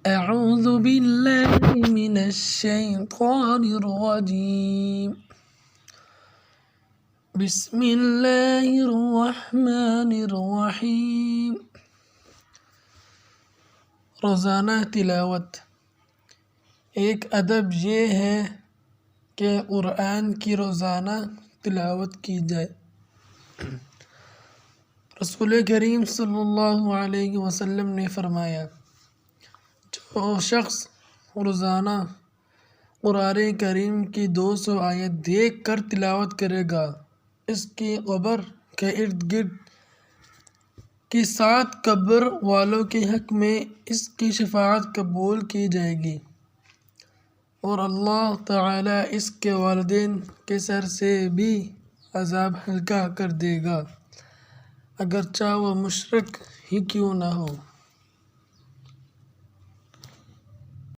أعوذ بالله من الشيطان الرجيم بسم اللہ الرحمن الرحیم۔ روزانہ تلاوت۔ ایک ادب یہ ہے کہ قرآن کی روزانہ تلاوت کی جائے۔ رسول کریم صلی اللہ علیہ وسلم نے فرمایا، جو شخص روزانہ قرآن کریم کی 200 آیت دیکھ کر تلاوت کرے گا، اس کی قبر کے ارد گرد کی 7 قبر والوں کے حق میں اس کی شفاعت قبول کی جائے گی، اور اللہ تعالی اس کے والدین کے سر سے بھی عذاب ہلکا کر دے گا، اگرچہ وہ مشرک ہی کیوں نہ ہو۔